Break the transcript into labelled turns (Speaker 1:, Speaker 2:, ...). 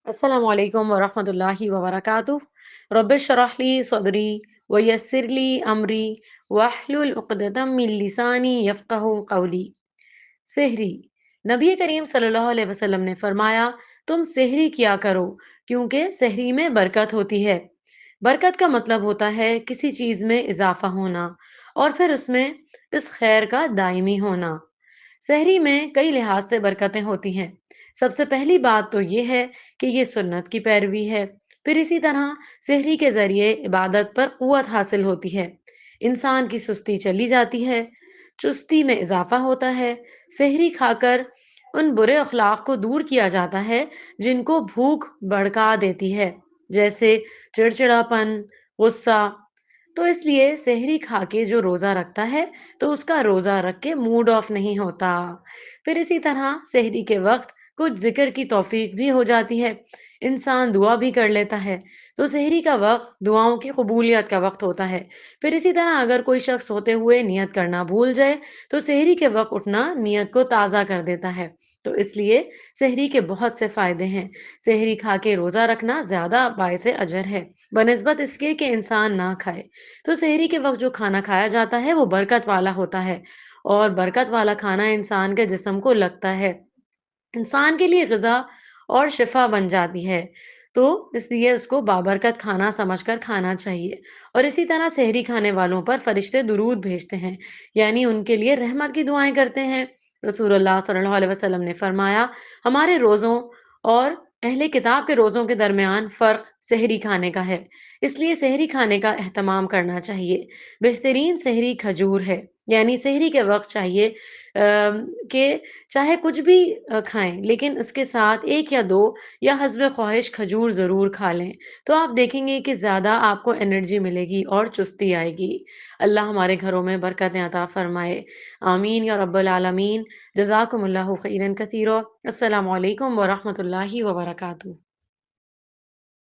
Speaker 1: अस्सलामु अलैकुम वरहमतुल्लाहि वबरकातुह। रब्बिश शरह ली सदरी वयस्सिर ली अमरी वहलुल उक़दतम मिन लिसानी यफ़क़हू क़ौली। सेहरी। नबी करीम सल्लल्लाहु अलैहि वसल्लम ने फरमाया, तुम सेहरी किया करो क्योंकि सेहरी में बरकत होती है। बरकत का मतलब होता है किसी चीज में इजाफा होना और फिर उसमें इस खैर का दायमी होना। सहरी में कई लिहाज से बरकतें होती हैं। सबसे पहली बात तो ये है कि ये सुन्नत की पैरवी है। फिर इसी तरह सहरी के जरिए इबादत पर कुव्वत हासिल होती है। इंसान की सुस्ती चली जाती है, चुस्ती में इजाफा होता है। सहरी खाकर उन बुरे अखलाक को दूर किया जाता है जिनको भूख भड़का देती है, जैसे चिड़चिड़ापन, गुस्सा। तो इसलिए सेहरी खा के जो रोजा रखता है तो उसका रोजा रख के मूड ऑफ नहीं होता। फिर इसी तरह सेहरी के वक्त कुछ जिक्र की तौफीक भी हो जाती है, इंसान दुआ भी कर लेता है। तो सेहरी का वक्त दुआओं की कबूलियत का वक्त होता है। फिर इसी तरह अगर कोई शख्स होते हुए नियत करना भूल जाए तो सेहरी के वक्त उठना नियत को ताज़ा कर देता है। तो इसलिए सेहरी के बहुत से फायदे हैं। सेहरी खा के रोजा रखना ज्यादा बायसे अजर है बनिस्बत इसके कि इंसान ना खाए। तो सेहरी के वक्त जो खाना खाया जाता है वो बरकत वाला होता है और बरकत वाला खाना इंसान के जिस्म को लगता है, इंसान के लिए ग़िज़ा और शिफ़ा बन जाती है। तो इसलिए उसको बाबरकत खाना समझकर खाना चाहिए। और इसी तरह सेहरी खाने वालों पर फ़रिश्ते दुरूद भेजते हैं, यानी उनके लिए रहमत की दुआएँ करते हैं। रसूलुल्लाह सल्लल्लाहु अलैहि वसल्लम ने फरमाया, हमारे रोज़ों और अहले किताब के रोज़ों के दरमियान फ़र्क सेहरी खाने का है, इसलिए सेहरी खाने का एहतमाम करना चाहिए। बेहतरीन सेहरी खजूर है, यानी सेहरी के वक़्त चाहिए कि चाहे कुछ भी खाएँ, लेकिन उसके साथ 1 या 2 या हस्ब ख्वाहिश खजूर ज़रूर खा लें। तो आप देखेंगे कि ज़्यादा आपको एनर्जी मिलेगी और चुस्ती आएगी। अल्लाह हमारे घरों में बरकतें अता फ़रमाए। आमीन या रब्बल आलमीन। जज़ाकुमुल्लाहु खैरन कसीरा। अस्सलामु अलैकुम व रहमतुल्लाहि व बरकातुहू।